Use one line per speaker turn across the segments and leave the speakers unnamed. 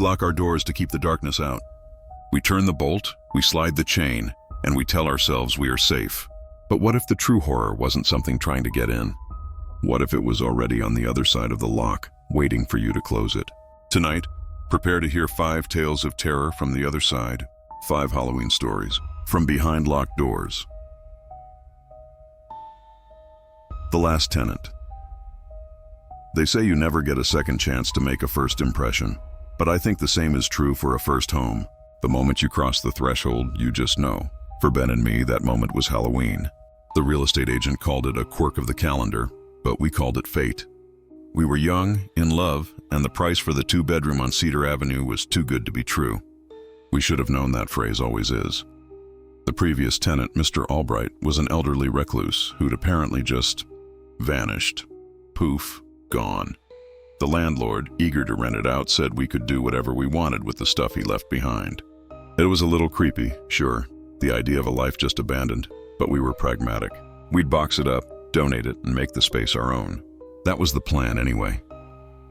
lock our doors to keep the darkness out. We turn the bolt, we slide the chain, and we tell ourselves we are safe. But what if the true horror wasn't something trying to get in? What if it was already on the other side of the lock, waiting for you to close it? Tonight, prepare to hear 5 tales of terror from the other side, 5 Halloween stories from behind locked doors. The last tenant. They say you never get a second chance to make a first impression, but I think the same is true for a first home. The moment you cross the threshold, you just know. For Ben and me, that moment was Halloween. The real estate agent called it a quirk of the calendar, but we called it fate. We were young, in love, and the price for the 2-bedroom on Cedar Avenue was too good to be true. We should have known that phrase always is. The previous tenant, Mr. Albright, was an elderly recluse who'd apparently just vanished. Poof, gone. The landlord, eager to rent it out, said we could do whatever we wanted with the stuff he left behind. It was a little creepy, sure, the idea of a life just abandoned, but we were pragmatic. We'd box it up, donate it, and make the space our own. That was the plan anyway.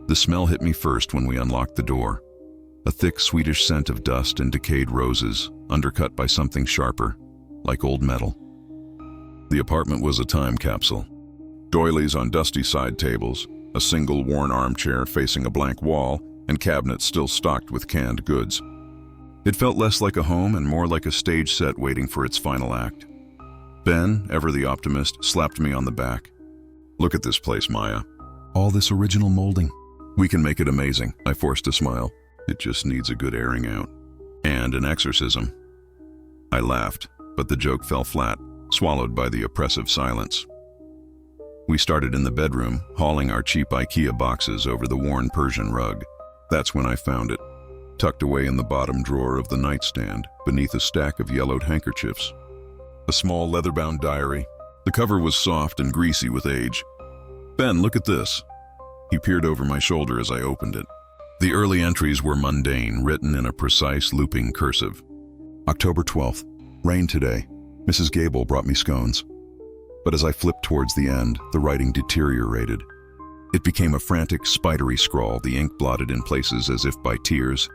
The smell hit me first when we unlocked the door. A thick Swedish scent of dust and decayed roses, undercut by something sharper, like old metal. The apartment was a time capsule. Doilies on dusty side tables, a single worn armchair facing a blank wall, and cabinets still stocked with canned goods. It felt less like a home and more like a stage set waiting for its final act. Ben, ever the optimist, slapped me on the back. "Look at this place, Maya. All this original molding. We can make it amazing." I forced a smile. "It just needs a good airing out. And an exorcism." I laughed, but the joke fell flat, swallowed by the oppressive silence. We started in the bedroom, hauling our cheap IKEA boxes over the worn Persian rug. That's when I found it, tucked away in the bottom drawer of the nightstand, beneath a stack of yellowed handkerchiefs. A small leather-bound diary. The cover was soft and greasy with age. "Ben, look at this." He peered over my shoulder as I opened it. The early entries were mundane, written in a precise, looping cursive. October 12th. Rain today. Mrs. Gable brought me scones. But as I flipped towards the end, the writing deteriorated. It became a frantic, spidery scrawl, the ink blotted in places as if by tears.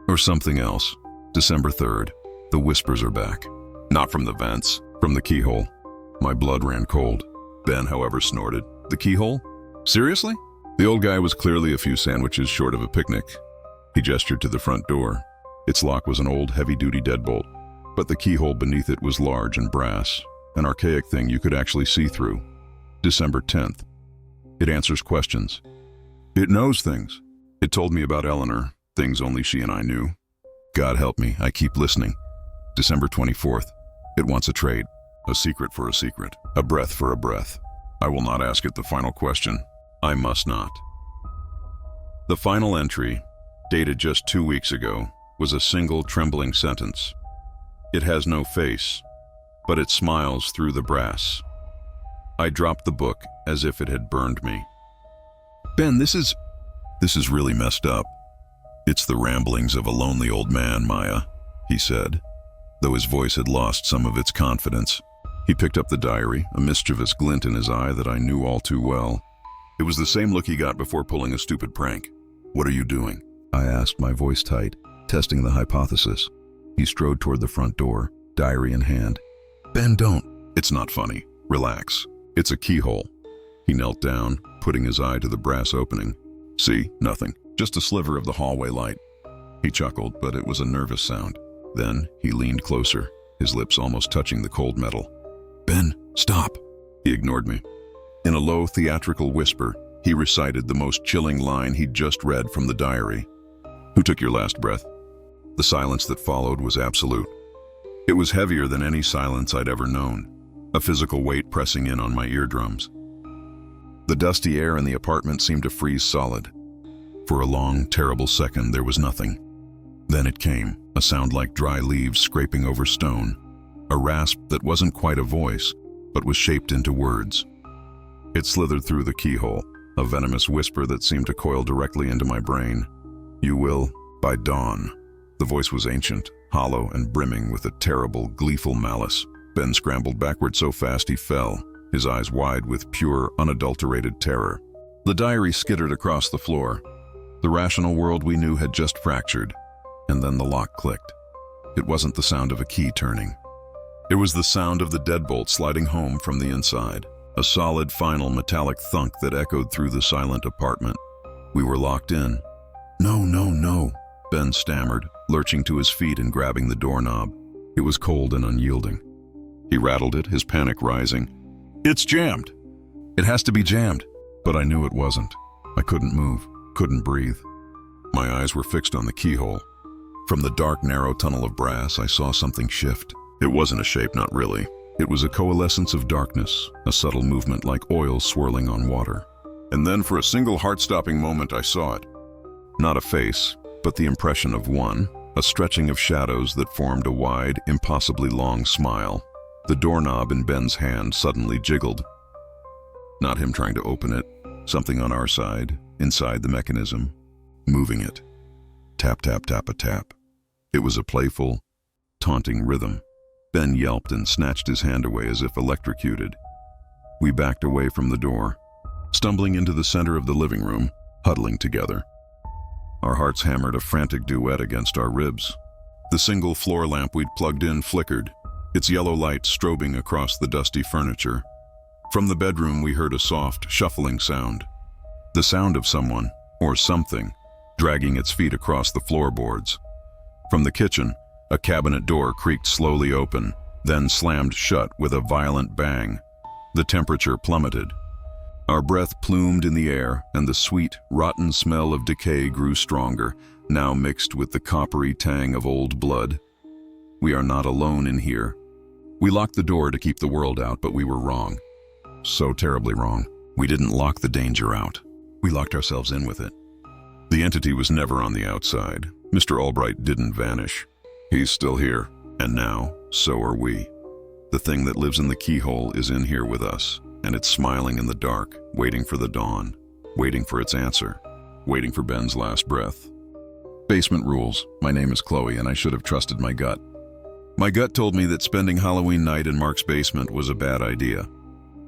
Or something else. December 3rd. The whispers are back. Not from the vents, from the keyhole. My blood ran cold. Ben, however, snorted. "The keyhole? Seriously?" The old guy was clearly a few sandwiches short of a picnic. He gestured to the front door. Its lock was an old, heavy-duty deadbolt, but the keyhole beneath it was large and brass, an archaic thing you could actually see through. December 10th. It answers questions. It knows things. It told me about Eleanor, things only she and I knew. God help me, I keep listening. December 24th. It wants a trade. A secret for a secret. A breath for a breath. I will not ask it the final question. I must not. The final entry, dated just 2 weeks ago, was a single trembling sentence. It has no face, but it smiles through the brass. I dropped the book as if it had burned me. "Ben, this is really messed up. It's the ramblings of a lonely old man, Maya," he said, though his voice had lost some of its confidence. He picked up the diary, a mischievous glint in his eye that I knew all too well. It was the same look he got before pulling a stupid prank. "What are you doing?" I asked, my voice tight, testing the hypothesis. He strode toward the front door, diary in hand. "Ben, don't." "It's not funny. Relax. It's a keyhole." He knelt down, putting his eye to the brass opening. "See? Nothing. Just a sliver of the hallway light." He chuckled, but it was a nervous sound. Then he leaned closer, his lips almost touching the cold metal. "Ben, stop." He ignored me. In a low, theatrical whisper, he recited the most chilling line he'd just read from the diary. "Who took your last breath?" The silence that followed was absolute. It was heavier than any silence I'd ever known, a physical weight pressing in on my eardrums. The dusty air in the apartment seemed to freeze solid. For a long, terrible second, there was nothing. Then it came, a sound like dry leaves scraping over stone, a rasp that wasn't quite a voice, but was shaped into words. It slithered through the keyhole, a venomous whisper that seemed to coil directly into my brain. "You will, by dawn." The voice was ancient, hollow, and brimming with a terrible, gleeful malice. Ben scrambled backward so fast he fell, his eyes wide with pure, unadulterated terror. The diary skittered across the floor. The rational world we knew had just fractured, and then the lock clicked. It wasn't the sound of a key turning. It was the sound of the deadbolt sliding home from the inside, a solid, final metallic thunk that echoed through the silent apartment. We were locked in. "No, no, no," Ben stammered, lurching to his feet and grabbing the doorknob. It was cold and unyielding. He rattled it, his panic rising. "It's jammed." "It has to be jammed." But I knew it wasn't. I couldn't move, couldn't breathe. My eyes were fixed on the keyhole. From the dark, narrow tunnel of brass, I saw something shift. It wasn't a shape, not really. It was a coalescence of darkness, a subtle movement like oil swirling on water. And then for a single heart-stopping moment, I saw it. Not a face, but the impression of one, a stretching of shadows that formed a wide, impossibly long smile. The doorknob in Ben's hand suddenly jiggled. Not him trying to open it, something on our side, inside the mechanism, moving it. Tap, tap, tap, a tap. It was a playful, taunting rhythm. Ben yelped and snatched his hand away as if electrocuted. We backed away from the door, stumbling into the center of the living room, huddling together. Our hearts hammered a frantic duet against our ribs. The single floor lamp we'd plugged in flickered, its yellow light strobing across the dusty furniture. From the bedroom, we heard a soft, shuffling sound. The sound of someone, or something, dragging its feet across the floorboards. From the kitchen, a cabinet door creaked slowly open, then slammed shut with a violent bang. The temperature plummeted. Our breath plumed in the air, and the sweet, rotten smell of decay grew stronger, now mixed with the coppery tang of old blood. We are not alone in here. We locked the door to keep the world out, but we were wrong. So terribly wrong. We didn't lock the danger out. We locked ourselves in with it. The entity was never on the outside. Mr. Albright didn't vanish. He's still here, and now, so are we. The thing that lives in the keyhole is in here with us, and it's smiling in the dark, waiting for the dawn, waiting for its answer, waiting for Ben's last breath. Basement rules. My name is Chloe, and I should have trusted my gut. My gut told me that spending Halloween night in Mark's basement was a bad idea.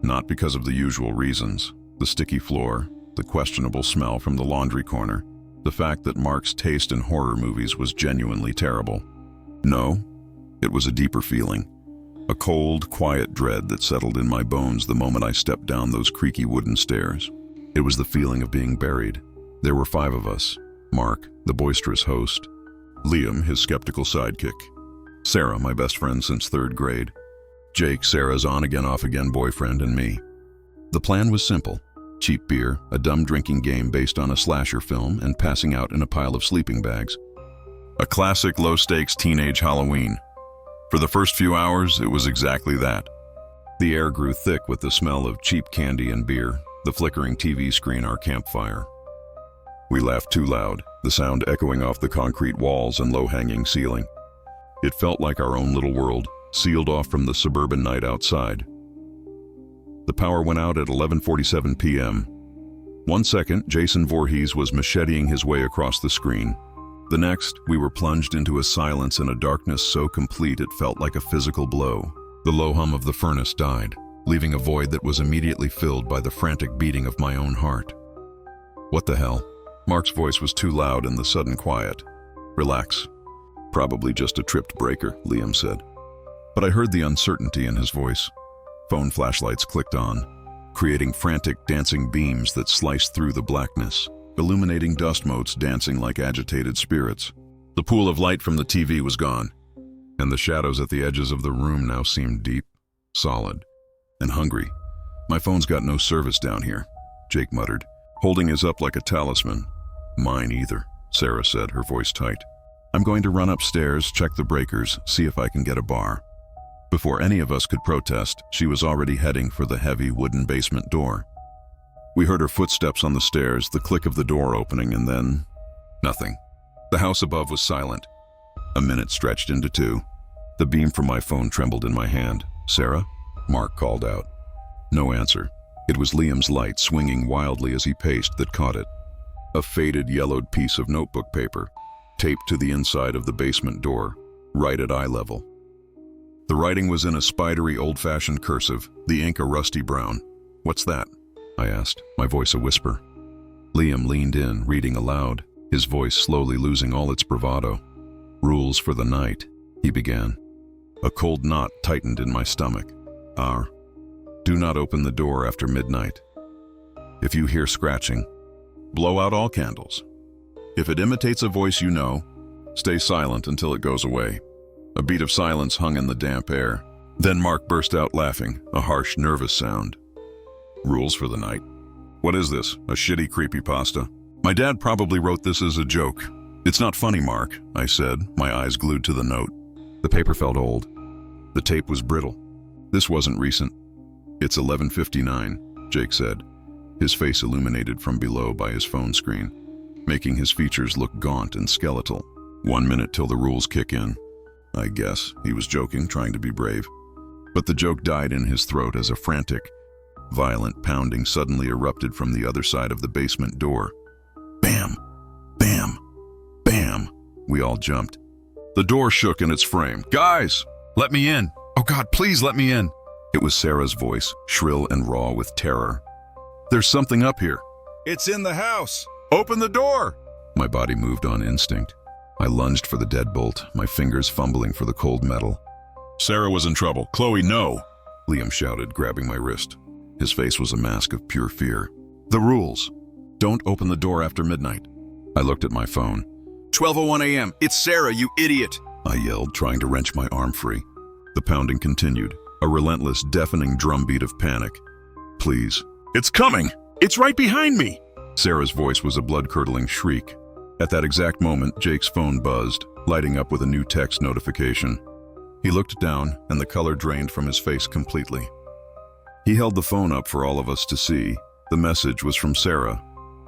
Not because of the usual reasons: the sticky floor, the questionable smell from the laundry corner, the fact that Mark's taste in horror movies was genuinely terrible. No, it was a deeper feeling. A cold, quiet dread that settled in my bones the moment I stepped down those creaky wooden stairs. It was the feeling of being buried. There were 5 of us: Mark, the boisterous host; Liam, his skeptical sidekick; Sarah, my best friend since 3rd grade; Jake, Sarah's on-again, off-again boyfriend; and me. The plan was simple: cheap beer, a dumb drinking game based on a slasher film, and passing out in a pile of sleeping bags. A classic low-stakes teenage Halloween. For the first few hours, it was exactly that. The air grew thick with the smell of cheap candy and beer, the flickering TV screen our campfire. We laughed too loud, the sound echoing off the concrete walls and low-hanging ceiling. It felt like our own little world, sealed off from the suburban night outside. The power went out at 11:47 p.m. 1 second, Jason Voorhees was macheteing his way across the screen. The next, we were plunged into a silence and a darkness so complete it felt like a physical blow. The low hum of the furnace died, leaving a void that was immediately filled by the frantic beating of my own heart. "What the hell?" Mark's voice was too loud in the sudden quiet. "Relax. Probably just a tripped breaker," Liam said. But I heard the uncertainty in his voice. Phone flashlights clicked on, creating frantic, dancing beams that sliced through the blackness, illuminating dust motes dancing like agitated spirits. The pool of light from the TV was gone, and the shadows at the edges of the room now seemed deep, solid, and hungry. "My phone's got no service down here," Jake muttered, holding his up like a talisman. "Mine either," Sarah said, her voice tight. "I'm going to run upstairs, check the breakers, see if I can get a bar." Before any of us could protest, she was already heading for the heavy wooden basement door. We heard her footsteps on the stairs, the click of the door opening, and then nothing. The house above was silent. A minute stretched into 2. The beam from my phone trembled in my hand. "Sarah?" Mark called out. No answer. It was Liam's light swinging wildly as he paced that caught it. A faded, yellowed piece of notebook paper, taped to the inside of the basement door, right at eye level. The writing was in a spidery, old-fashioned cursive, the ink a rusty brown. "What's that?" I asked, my voice a whisper. Liam leaned in, reading aloud. his voice slowly losing all its bravado. "Rules for the night," he began. A cold knot tightened in my stomach. Do not open the door after midnight. If you hear scratching, blow out all candles. If it imitates a voice you know, stay silent until it goes away." A beat of silence hung in the damp air. Then Mark burst out laughing, a harsh, nervous sound. "Rules for the night? What is this, a shitty creepypasta? My dad probably wrote this as a joke." "It's not funny, Mark," I said, my eyes glued to the note. The paper felt old. The tape was brittle. This wasn't recent. "It's 11:59, Jake said, his face illuminated from below by his phone screen, making his features look gaunt and skeletal. 1 minute till the rules kick in." I guess he was joking, trying to be brave. But the joke died in his throat as a frantic, violent pounding suddenly erupted from the other side of the basement door. Bam! Bam! Bam! We all jumped. The door shook in its frame. "Guys, let me in! Oh God, please let me in!" It was Sarah's voice, shrill and raw with terror. "There's something up here." "It's in the house! Open the door!" My body moved on instinct. I lunged for the deadbolt, my fingers fumbling for the cold metal. "Sarah was in trouble. Chloe, no!" Liam shouted, grabbing my wrist. His face was a mask of pure fear. "The rules. Don't open the door after midnight." I looked at my phone. 12:01 a.m. "It's Sarah, you idiot!" I yelled, trying to wrench my arm free. The pounding continued, a relentless, deafening drumbeat of panic. "Please." "It's coming! It's right behind me!" Sarah's voice was a blood-curdling shriek. At that exact moment, Jake's phone buzzed, lighting up with a new text notification. He looked down, and the color drained from his face completely. He held the phone up for all of us to see. The message was from Sarah.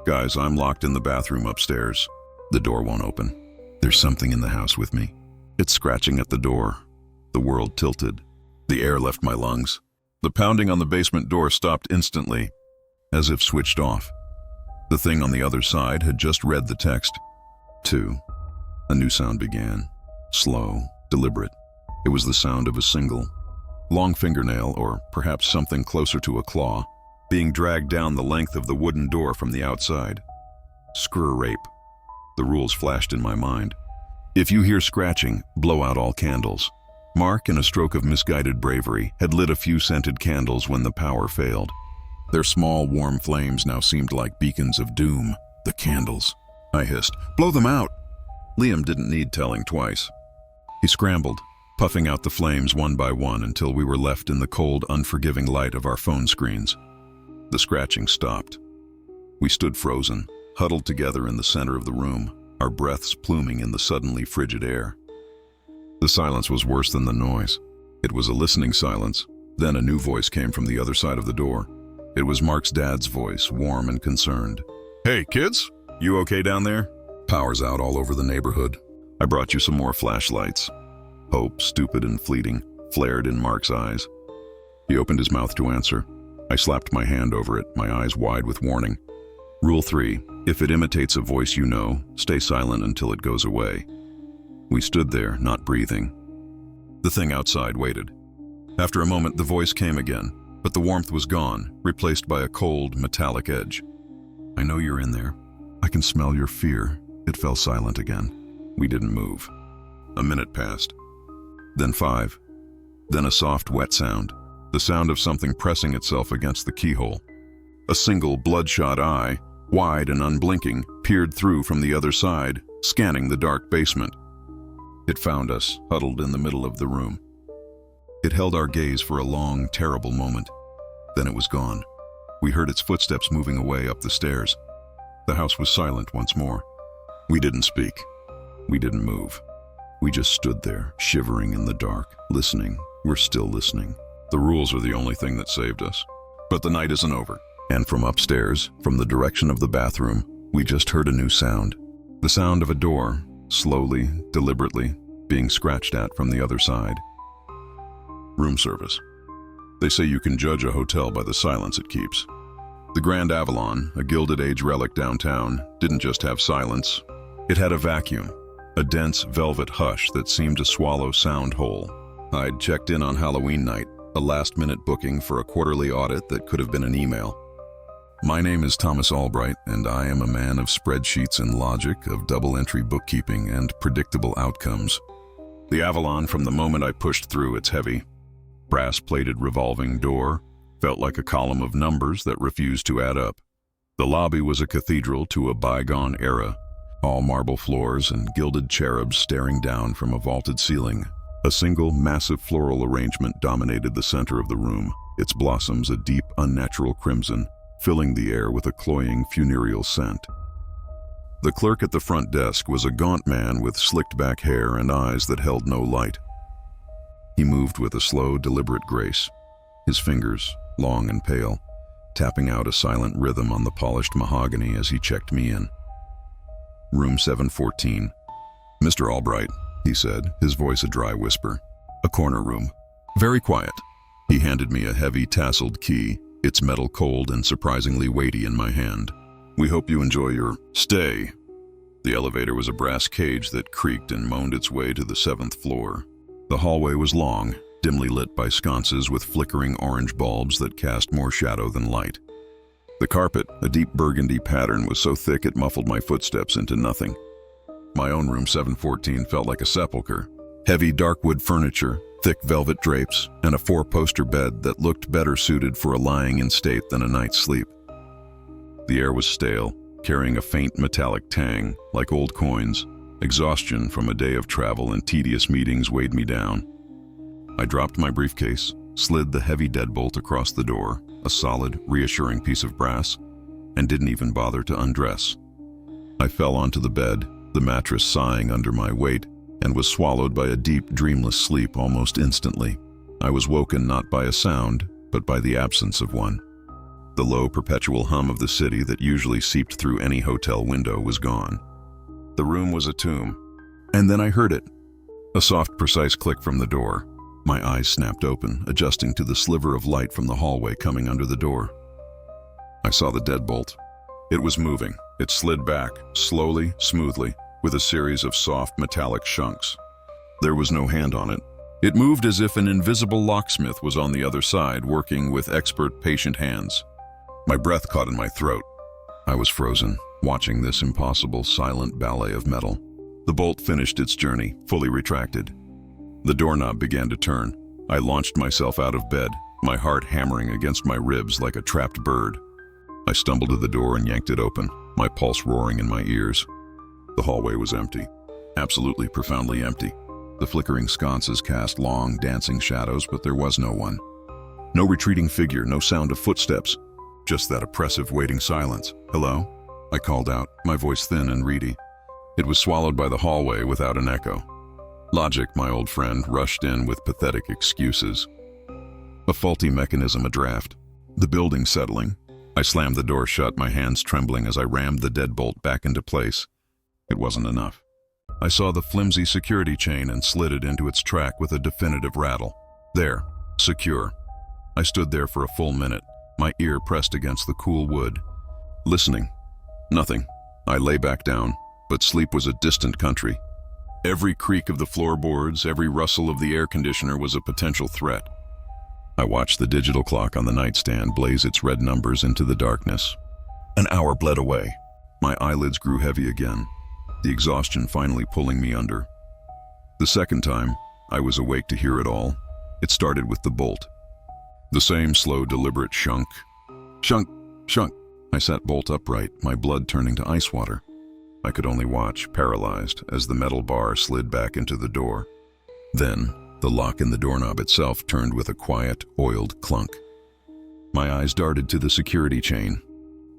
"Guys, I'm locked in the bathroom upstairs. The door won't open. There's something in the house with me. It's scratching at the door." The world tilted. The air left my lungs. The pounding on the basement door stopped instantly, as if switched off. The thing on the other side had just read the text. 2. A new sound began. Slow, deliberate. It was the sound of a single, long fingernail, or perhaps something closer to a claw, being dragged down the length of the wooden door from the outside. Screw rape. The rules flashed in my mind. If you hear scratching, blow out all candles. Mark, in a stroke of misguided bravery, had lit a few scented candles when the power failed. Their small, warm flames now seemed like beacons of doom. "The candles," I hissed. "Blow them out!" Liam didn't need telling twice. He scrambled, puffing out the flames one by one until we were left in the cold, unforgiving light of our phone screens. The scratching stopped. We stood frozen, huddled together in the center of the room, our breaths pluming in the suddenly frigid air. The silence was worse than the noise. It was a listening silence. Then a new voice came from the other side of the door. It was Mark's dad's voice, warm and concerned. "Hey, kids, you okay down there? Power's out all over the neighborhood. I brought you some more flashlights." Hope, stupid and fleeting, flared in Mark's eyes. He opened his mouth to answer. I slapped my hand over it, my eyes wide with warning. Rule 3. If it imitates a voice you know, stay silent until it goes away. We stood there, not breathing. The thing outside waited. After a moment, the voice came again, but the warmth was gone, replaced by a cold, metallic edge. "I know you're in there. I can smell your fear." It fell silent again. We didn't move. A minute passed. Then 5. Then a soft, wet sound. The sound of something pressing itself against the keyhole. A single, bloodshot eye, wide and unblinking, peered through from the other side, scanning the dark basement. It found us, huddled in the middle of the room. It held our gaze for a long, terrible moment. Then it was gone. We heard its footsteps moving away up the stairs. The house was silent once more. We didn't speak. We didn't move. We just stood there, shivering in the dark, listening. We're still listening. The rules are the only thing that saved us. But the night isn't over. And from upstairs, from the direction of the bathroom, we just heard a new sound. The sound of a door, slowly, deliberately, being scratched at from the other side. Room service. They say you can judge a hotel by the silence it keeps. The Grand Avalon, a Gilded Age relic downtown, didn't just have silence. It had a vacuum, a dense velvet hush that seemed to swallow sound whole. I'd checked in on Halloween night, a last-minute booking for a quarterly audit that could have been an email. My name is Thomas Albright, and I am a man of spreadsheets and logic, of double-entry bookkeeping and predictable outcomes. The Avalon, from the moment I pushed through its heavy, brass-plated revolving door, felt like a column of numbers that refused to add up. The lobby was a cathedral to a bygone era, all marble floors and gilded cherubs staring down from a vaulted ceiling. A single, massive floral arrangement dominated the center of the room, its blossoms a deep, unnatural crimson, filling the air with a cloying, funereal scent. The clerk at the front desk was a gaunt man with slicked-back hair and eyes that held no light. He moved with a slow, deliberate grace, his fingers, long and pale, tapping out a silent rhythm on the polished mahogany as he checked me in. Room 714. "Mr. Albright," he said, his voice a dry whisper. "A corner room. Very quiet." He handed me a heavy, tasseled key, its metal cold and surprisingly weighty in my hand. "We hope you enjoy your stay." The elevator was a brass cage that creaked and moaned its way to the 7th floor. The hallway was long, dimly lit by sconces with flickering orange bulbs that cast more shadow than light. The carpet, a deep burgundy pattern, was so thick it muffled my footsteps into nothing. My own room 714 felt like a sepulcher. Heavy dark wood furniture, thick velvet drapes, and a 4-poster bed that looked better suited for a lying in state than a night's sleep. The air was stale, carrying a faint metallic tang, like old coins. Exhaustion from a day of travel and tedious meetings weighed me down. I dropped my briefcase, slid the heavy deadbolt across the door, a solid, reassuring piece of brass, and didn't even bother to undress. I fell onto the bed, the mattress sighing under my weight, and was swallowed by a deep, dreamless sleep almost instantly. I was woken not by a sound, but by the absence of one. The low, perpetual hum of the city that usually seeped through any hotel window was gone. The room was a tomb. And then I heard it. A soft, precise click from the door. My eyes snapped open, adjusting to the sliver of light from the hallway coming under the door. I saw the deadbolt. It was moving. It slid back, slowly, smoothly, with a series of soft, metallic shunks. There was no hand on it. It moved as if an invisible locksmith was on the other side, working with expert, patient hands. My breath caught in my throat. I was frozen, watching this impossible, silent ballet of metal. The bolt finished its journey, fully retracted. The doorknob began to turn. I launched myself out of bed, my heart hammering against my ribs like a trapped bird. I stumbled to the door and yanked it open, my pulse roaring in my ears. The hallway was empty. Absolutely, profoundly empty. The flickering sconces cast long, dancing shadows, but there was no one. No retreating figure, no sound of footsteps. Just that oppressive, waiting silence. "Hello?" I called out, my voice thin and reedy. It was swallowed by the hallway without an echo. Logic, my old friend, rushed in with pathetic excuses. A faulty mechanism adraft. The building settling. I slammed the door shut, my hands trembling as I rammed the deadbolt back into place. It wasn't enough. I saw the flimsy security chain and slid it into its track with a definitive rattle. There, secure. I stood there for a full minute, my ear pressed against the cool wood. Listening. Nothing. I lay back down, but sleep was a distant country. Every creak of the floorboards, every rustle of the air conditioner was a potential threat. I watched the digital clock on the nightstand blaze its red numbers into the darkness. An hour bled away. My eyelids grew heavy again, the exhaustion finally pulling me under. The second time, I was awake to hear it all. It started with the bolt. The same slow, deliberate shunk. Shunk, shunk. I sat bolt upright, my blood turning to ice water. I could only watch, paralyzed, as the metal bar slid back into the door. Then, the lock in the doorknob itself turned with a quiet, oiled clunk. My eyes darted to the security chain.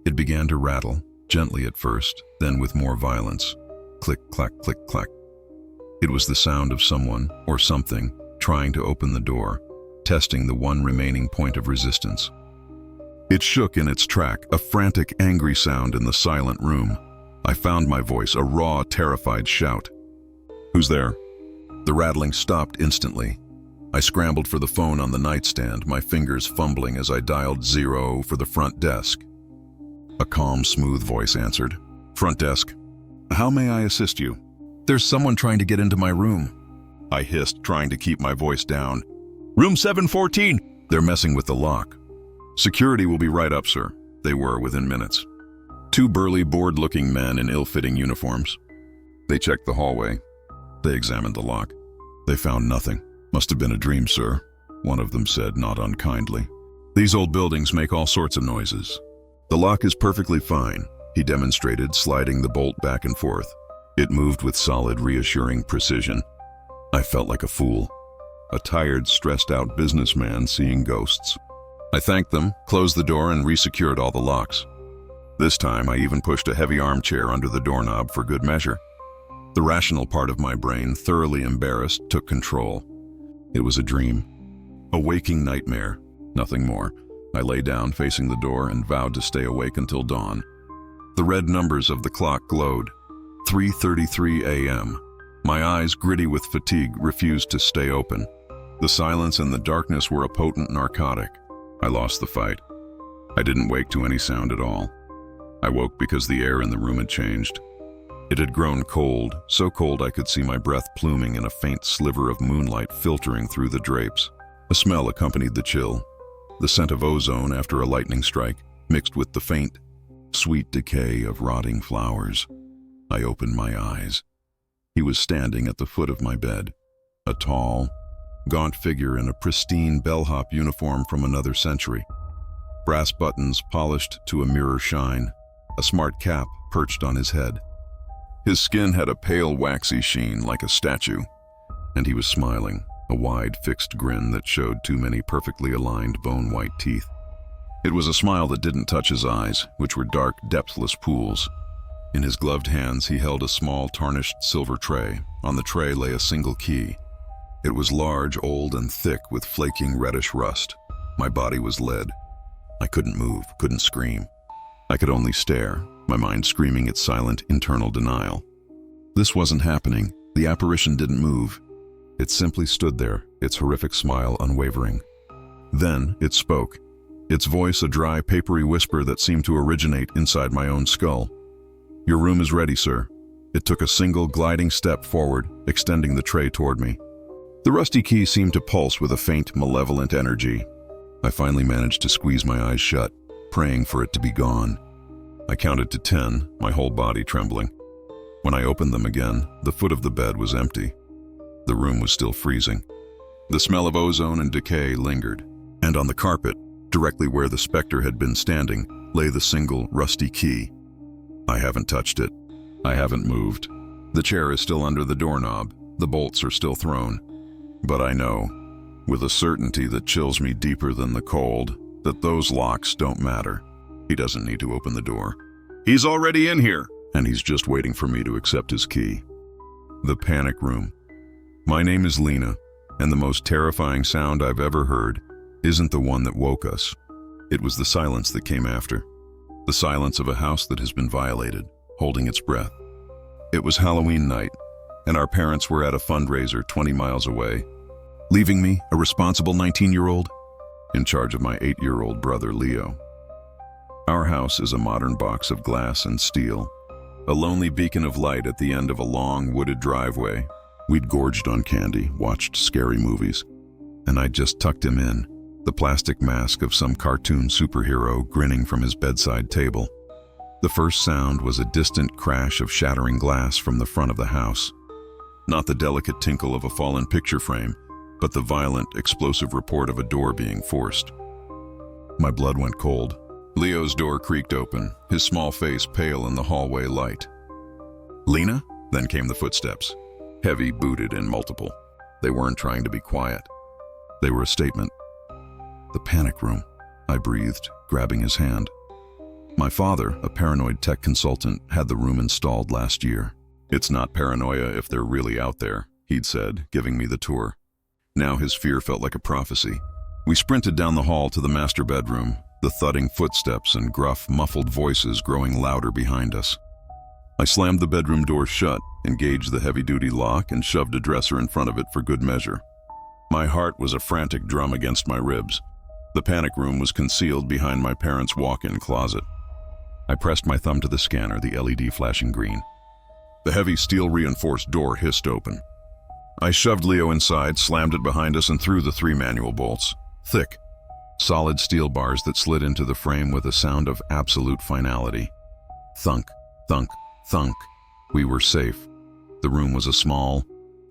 It began to rattle, gently at first, then with more violence. Click, clack, click, clack. It was the sound of someone, or something, trying to open the door, testing the one remaining point of resistance. It shook in its track, a frantic, angry sound in the silent room. I found my voice, a raw, terrified shout. "Who's there?" The rattling stopped instantly. I scrambled for the phone on the nightstand, my fingers fumbling as I dialed 0 for the front desk. A calm, smooth voice answered. "Front desk. How may I assist you?" "There's someone trying to get into my room," I hissed, trying to keep my voice down. "Room 714! They're messing with the lock." "Security will be right up, sir." They were within minutes. Two burly, bored-looking men in ill-fitting uniforms. They checked the hallway. They examined the lock. They found nothing. "Must have been a dream, sir," one of them said, not unkindly. "These old buildings make all sorts of noises." "The lock is perfectly fine," he demonstrated, sliding the bolt back and forth. It moved with solid, reassuring precision. I felt like a fool. A tired, stressed-out businessman seeing ghosts. I thanked them, closed the door, and resecured all the locks. This time, I even pushed a heavy armchair under the doorknob for good measure. The rational part of my brain, thoroughly embarrassed, took control. It was a dream. A waking nightmare, nothing more. I lay down facing the door and vowed to stay awake until dawn. The red numbers of the clock glowed. 3:33 a.m. My eyes, gritty with fatigue, refused to stay open. The silence and the darkness were a potent narcotic. I lost the fight. I didn't wake to any sound at all. I woke because the air in the room had changed. It had grown cold, so cold I could see my breath pluming in a faint sliver of moonlight filtering through the drapes. A smell accompanied the chill. The scent of ozone after a lightning strike, mixed with the faint, sweet decay of rotting flowers. I opened my eyes. He was standing at the foot of my bed, a tall, gaunt figure in a pristine bellhop uniform from another century. Brass buttons polished to a mirror shine, a smart cap perched on his head. His skin had a pale, waxy sheen like a statue, and he was smiling, a wide, fixed grin that showed too many perfectly aligned bone-white teeth. It was a smile that didn't touch his eyes, which were dark, depthless pools. In his gloved hands, he held a small, tarnished silver tray. On the tray lay a single key. It was large, old, and thick with flaking reddish rust. My body was lead. I couldn't move, couldn't scream. I could only stare, my mind screaming its silent, internal denial. This wasn't happening. The apparition didn't move. It simply stood there, its horrific smile unwavering. Then it spoke, its voice a dry, papery whisper that seemed to originate inside my own skull. "Your room is ready, sir." It took a single, gliding step forward, extending the tray toward me. The rusty key seemed to pulse with a faint, malevolent energy. I finally managed to squeeze my eyes shut, praying for it to be gone. I counted to 10, my whole body trembling. When I opened them again, the foot of the bed was empty. The room was still freezing. The smell of ozone and decay lingered, and on the carpet, directly where the specter had been standing, lay the single, rusty key. I haven't touched it. I haven't moved. The chair is still under the doorknob. The bolts are still thrown. But I know, with a certainty that chills me deeper than the cold, that those locks don't matter. He doesn't need to open the door. He's already in here, and he's just waiting for me to accept his key. The panic room. My name is Lena, and the most terrifying sound I've ever heard isn't the one that woke us. It was the silence that came after. The silence of a house that has been violated, holding its breath. It was Halloween night, and our parents were at a fundraiser 20 miles away, leaving me, a responsible 19-year-old, in charge of my 8-year-old brother Leo. Our house is a modern box of glass and steel, a lonely beacon of light at the end of a long, wooded driveway. We'd gorged on candy, watched scary movies, and I'd just tucked him in, the plastic mask of some cartoon superhero grinning from his bedside table. The first sound was a distant crash of shattering glass from the front of the house. Not the delicate tinkle of a fallen picture frame, but the violent, explosive report of a door being forced. My blood went cold. Leo's door creaked open, his small face pale in the hallway light. "Lena?" Then came the footsteps, heavy, booted, and multiple. They weren't trying to be quiet. They were a statement. "The panic room," I breathed, grabbing his hand. My father, a paranoid tech consultant, had the room installed last year. "It's not paranoia if they're really out there," he'd said, giving me the tour. Now his fear felt like a prophecy. We sprinted down the hall to the master bedroom, the thudding footsteps and gruff, muffled voices growing louder behind us. I slammed the bedroom door shut, engaged the heavy-duty lock, and shoved a dresser in front of it for good measure. My heart was a frantic drum against my ribs. The panic room was concealed behind my parents' walk-in closet. I pressed my thumb to the scanner, the LED flashing green. The heavy steel-reinforced door hissed open. I shoved Leo inside, slammed it behind us, and threw the 3 manual bolts. Thick, solid steel bars that slid into the frame with a sound of absolute finality. Thunk, thunk, thunk. We were safe. The room was a small,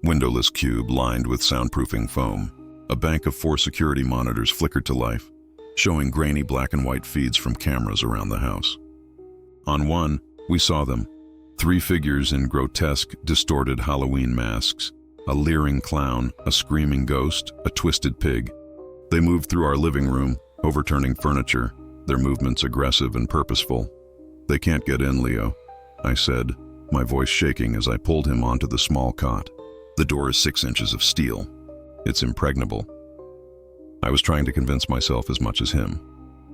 windowless cube lined with soundproofing foam. A bank of 4 security monitors flickered to life, showing grainy black and white feeds from cameras around the house. On one, we saw them. 3 figures in grotesque, distorted Halloween masks. A leering clown, a screaming ghost, a twisted pig. They moved through our living room, overturning furniture, their movements aggressive and purposeful. "They can't get in, Leo," I said, my voice shaking as I pulled him onto the small cot. "The door is 6 inches of steel. It's impregnable." I was trying to convince myself as much as him.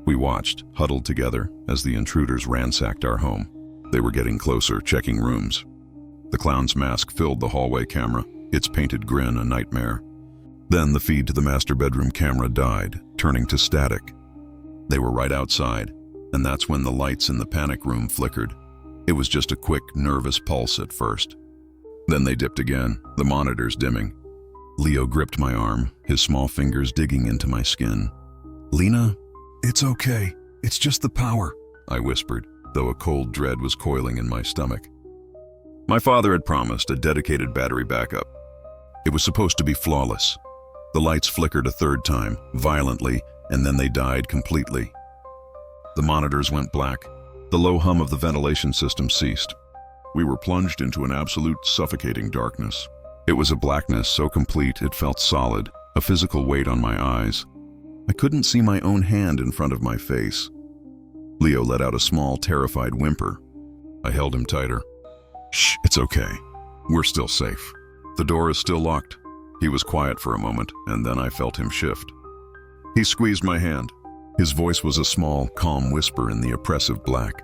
We watched, huddled together, as the intruders ransacked our home. They were getting closer, checking rooms. The clown's mask filled the hallway camera, its painted grin a nightmare. Then the feed to the master bedroom camera died, turning to static. They were right outside, and that's when the lights in the panic room flickered. It was just a quick, nervous pulse at first. Then they dipped again, the monitors dimming. Leo gripped my arm, his small fingers digging into my skin. "Lena, it's okay. It's just the power," I whispered, though a cold dread was coiling in my stomach. My father had promised a dedicated battery backup. It was supposed to be flawless. The lights flickered a 3rd time, violently, and then they died completely. The monitors went black. The low hum of the ventilation system ceased. We were plunged into an absolute suffocating darkness. It was a blackness so complete it felt solid, a physical weight on my eyes. I couldn't see my own hand in front of my face. Leo let out a small, terrified whimper. I held him tighter. "Shh, it's okay. We're still safe. The door is still locked." He was quiet for a moment, and then I felt him shift. He squeezed my hand. His voice was a small, calm whisper in the oppressive black.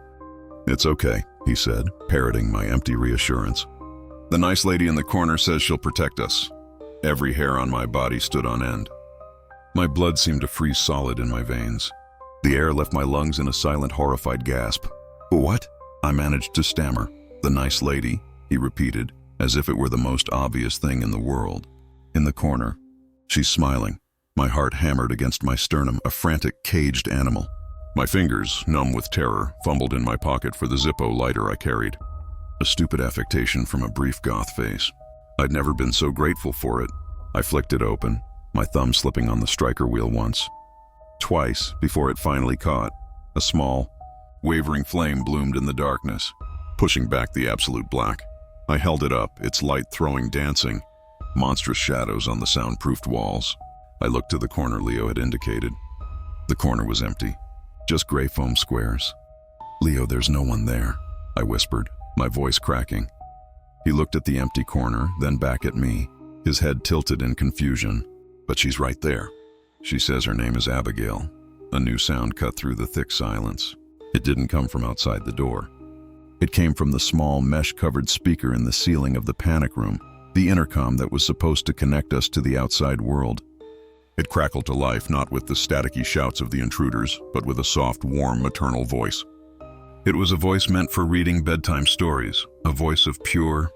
"It's okay," he said, parroting my empty reassurance. "The nice lady in the corner says she'll protect us." Every hair on my body stood on end. My blood seemed to freeze solid in my veins. The air left my lungs in a silent, horrified gasp. "What?" I managed to stammer. "The nice lady," he repeated, as if it were the most obvious thing in the world. "In the corner. She's smiling." My heart hammered against my sternum, a frantic, caged animal. My fingers, numb with terror, fumbled in my pocket for the Zippo lighter I carried. A stupid affectation from a brief goth face. I'd never been so grateful for it. I flicked it open, my thumb slipping on the striker wheel once. Twice, before it finally caught. A small, wavering flame bloomed in the darkness, pushing back the absolute black. I held it up, its light throwing dancing, monstrous shadows on the soundproofed walls. I looked to the corner Leo had indicated. The corner was empty, just gray foam squares. "Leo, there's no one there," I whispered, my voice cracking. He looked at the empty corner, then back at me, his head tilted in confusion. "But she's right there. She says her name is Abigail." A new sound cut through the thick silence. It didn't come from outside the door. It came from the small, mesh-covered speaker in the ceiling of the panic room, the intercom that was supposed to connect us to the outside world. It crackled to life, not with the staticky shouts of the intruders, but with a soft, warm, maternal voice. It was a voice meant for reading bedtime stories, a voice of pure,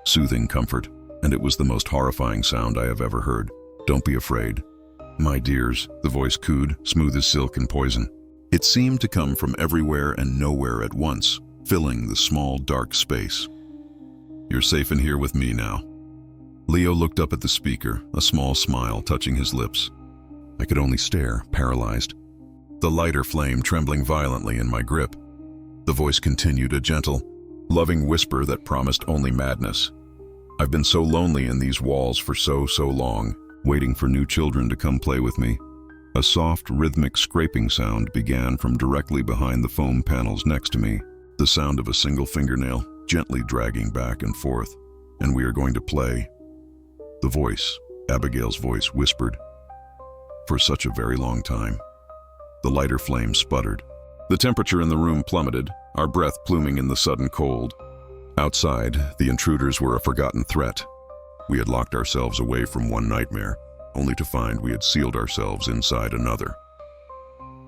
soothing comfort, and it was the most horrifying sound I have ever heard. "Don't be afraid. My dears," the voice cooed, smooth as silk and poison. It seemed to come from everywhere and nowhere at once, filling the small, dark space. "You're safe in here with me now." Leo looked up at the speaker, a small smile touching his lips. I could only stare, paralyzed. The lighter flame trembling violently in my grip. The voice continued, a gentle, loving whisper that promised only madness. "I've been so lonely in these walls for so long, waiting for new children to come play with me." A soft, rhythmic scraping sound began from directly behind the foam panels next to me, the sound of a single fingernail gently dragging back and forth. "And we are going to play." The voice, Abigail's voice, whispered, "For such a very long time." The lighter flame sputtered. The temperature in the room plummeted, our breath pluming in the sudden cold. Outside, the intruders were a forgotten threat. We had locked ourselves away from one nightmare, only to find we had sealed ourselves inside another.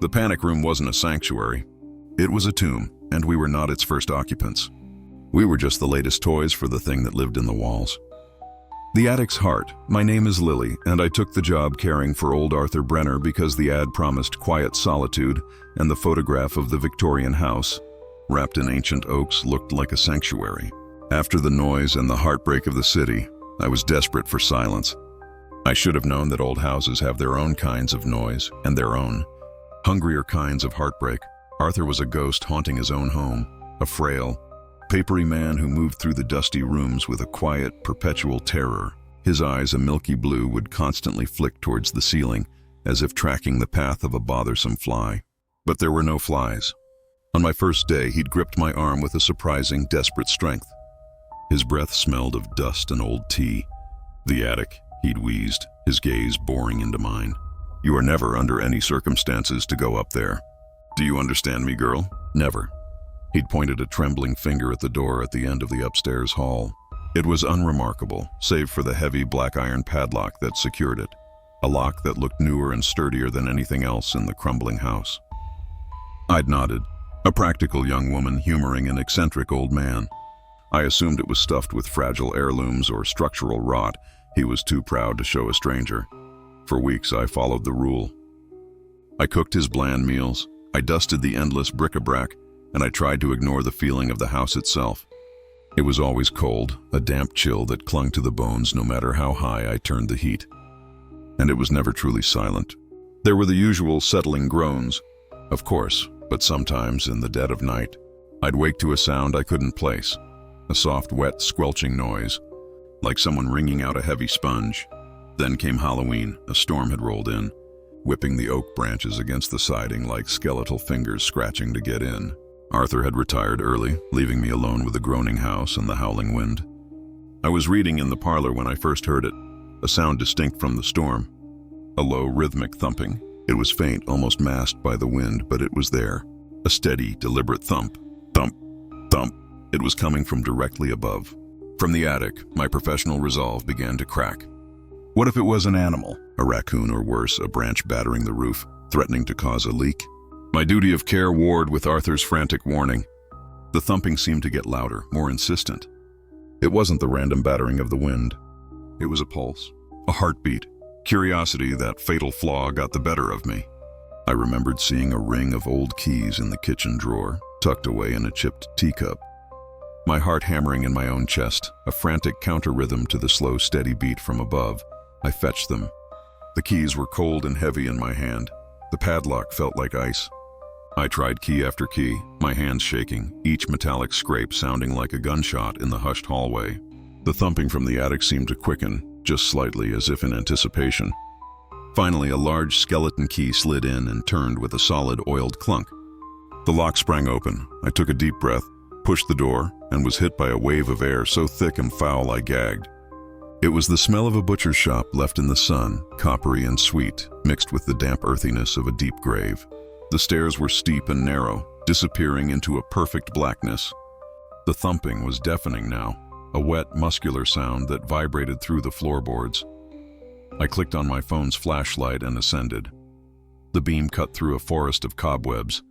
The panic room wasn't a sanctuary. It was a tomb, and we were not its first occupants. We were just the latest toys for the thing that lived in the walls. The attic's heart. My name is Lily, and I took the job caring for old Arthur Brenner because the ad promised quiet solitude, and the photograph of the Victorian house, wrapped in ancient oaks, looked like a sanctuary. After the noise and the heartbreak of the city, I was desperate for silence. I should have known that old houses have their own kinds of noise and their own hungrier kinds of heartbreak. Arthur was a ghost haunting his own home, a frail, papery man who moved through the dusty rooms with a quiet, perpetual terror. His eyes, a milky blue, would constantly flick towards the ceiling, as if tracking the path of a bothersome fly. But there were no flies. On my first day, he'd gripped my arm with a surprising, desperate strength. His breath smelled of dust and old tea. The attic, he'd wheezed, his gaze boring into mine. You are never under any circumstances to go up there. Do you understand me, girl? Never. He'd pointed a trembling finger at the door at the end of the upstairs hall. It was unremarkable, save for the heavy black iron padlock that secured it, a lock that looked newer and sturdier than anything else in the crumbling house. I'd nodded, a practical young woman humoring an eccentric old man. I assumed it was stuffed with fragile heirlooms or structural rot. He was too proud to show a stranger. For weeks I followed the rule. I cooked his bland meals, I dusted the endless bric-a-brac, and I tried to ignore the feeling of the house itself. It was always cold, a damp chill that clung to the bones no matter how high I turned the heat. And it was never truly silent. There were the usual settling groans, of course, but sometimes in the dead of night, I'd wake to a sound I couldn't place, a soft, wet, squelching noise, like someone wringing out a heavy sponge. Then came Halloween. A storm had rolled in, whipping the oak branches against the siding like skeletal fingers scratching to get in. Arthur had retired early, leaving me alone with the groaning house and the howling wind. I was reading in the parlor when I first heard it, a sound distinct from the storm, a low, rhythmic thumping. It was faint, almost masked by the wind, but it was there, a steady, deliberate thump, thump, thump. It was coming from directly above. From the attic, my professional resolve began to crack. What if it was an animal, a raccoon or worse, a branch battering the roof, threatening to cause a leak? My duty of care warred with Arthur's frantic warning. The thumping seemed to get louder, more insistent. It wasn't the random battering of the wind. It was a pulse, a heartbeat. Curiosity, that fatal flaw, got the better of me. I remembered seeing a ring of old keys in the kitchen drawer, tucked away in a chipped teacup. My heart hammering in my own chest, a frantic counter-rhythm to the slow, steady beat from above. I fetched them. The keys were cold and heavy in my hand. The padlock felt like ice. I tried key after key, my hands shaking, each metallic scrape sounding like a gunshot in the hushed hallway. The thumping from the attic seemed to quicken, just slightly, as if in anticipation. Finally, a large skeleton key slid in and turned with a solid, oiled clunk. The lock sprang open. I took a deep breath, pushed the door, and was hit by a wave of air so thick and foul I gagged. It was the smell of a butcher's shop left in the sun, coppery and sweet, mixed with the damp earthiness of a deep grave. The stairs were steep and narrow, disappearing into a perfect blackness. The thumping was deafening now, a wet, muscular sound that vibrated through the floorboards. I clicked on my phone's flashlight and ascended. The beam cut through a forest of cobwebs,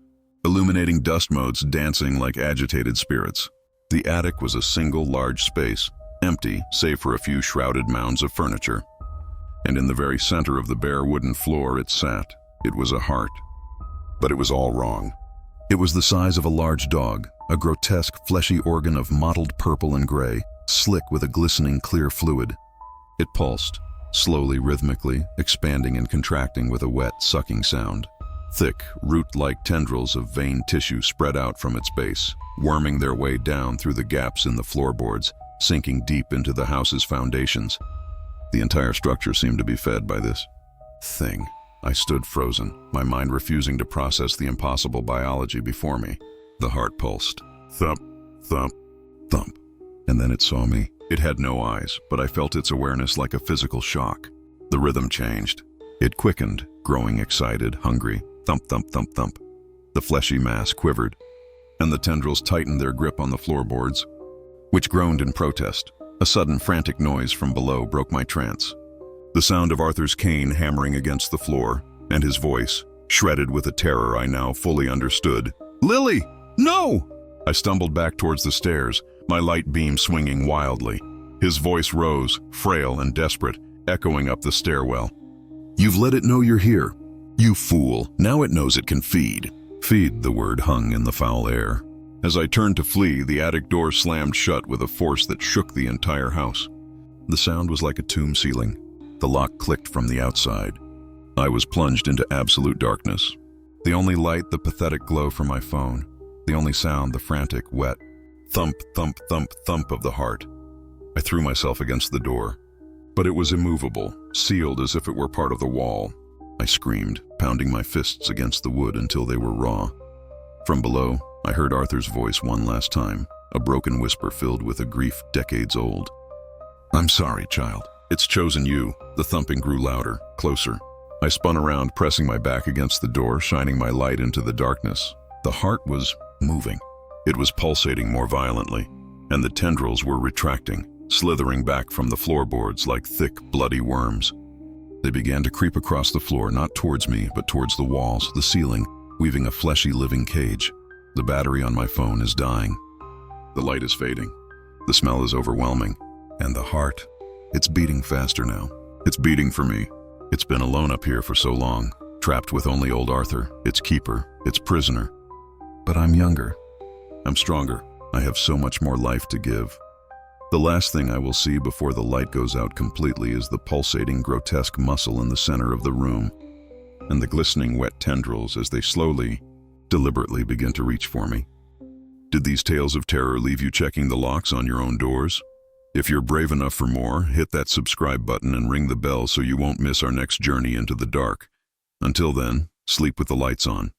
illuminating dust motes dancing like agitated spirits. The attic was a single large space, empty save for a few shrouded mounds of furniture. And in the very center of the bare wooden floor it sat. It was a heart. But it was all wrong. It was the size of a large dog, a grotesque, fleshy organ of mottled purple and gray, slick with a glistening clear fluid. It pulsed, slowly, rhythmically, expanding and contracting with a wet, sucking sound. Thick, root-like tendrils of vein tissue spread out from its base, worming their way down through the gaps in the floorboards, sinking deep into the house's foundations. The entire structure seemed to be fed by this thing. I stood frozen, my mind refusing to process the impossible biology before me. The heart pulsed. Thump, thump, thump. And then it saw me. It had no eyes, but I felt its awareness like a physical shock. The rhythm changed. It quickened, growing excited, hungry. Thump, thump, thump, thump. The fleshy mass quivered, and the tendrils tightened their grip on the floorboards, which groaned in protest. A sudden frantic noise from below broke my trance. The sound of Arthur's cane hammering against the floor, and his voice, shredded with a terror I now fully understood. "Lily! No!" I stumbled back towards the stairs, my light beam swinging wildly. His voice rose, frail and desperate, echoing up the stairwell. "You've let it know you're here. You fool, now it knows it can feed." Feed, the word hung in the foul air. As I turned to flee, the attic door slammed shut with a force that shook the entire house. The sound was like a tomb ceiling. The lock clicked from the outside. I was plunged into absolute darkness. The only light, the pathetic glow from my phone. The only sound, the frantic, wet thump, thump, thump, thump of the heart. I threw myself against the door, but it was immovable, sealed as if it were part of the wall. I screamed, pounding my fists against the wood until they were raw. From below, I heard Arthur's voice one last time, a broken whisper filled with a grief decades old. "I'm sorry, child. It's chosen you." The thumping grew louder, closer. I spun around, pressing my back against the door, shining my light into the darkness. The heart was moving. It was pulsating more violently, and the tendrils were retracting, slithering back from the floorboards like thick, bloody worms. They began to creep across the floor, not towards me, but towards the walls, the ceiling, weaving a fleshy living cage. The battery on my phone is dying. The light is fading. The smell is overwhelming. And the heart, it's beating faster now. It's beating for me. It's been alone up here for so long, trapped with only old Arthur, its keeper, its prisoner. But I'm younger. I'm stronger. I have so much more life to give. The last thing I will see before the light goes out completely is the pulsating, grotesque muscle in the center of the room, and the glistening, wet tendrils as they slowly, deliberately begin to reach for me. Did these tales of terror leave you checking the locks on your own doors? If you're brave enough for more, hit that subscribe button and ring the bell so you won't miss our next journey into the dark. Until then, sleep with the lights on.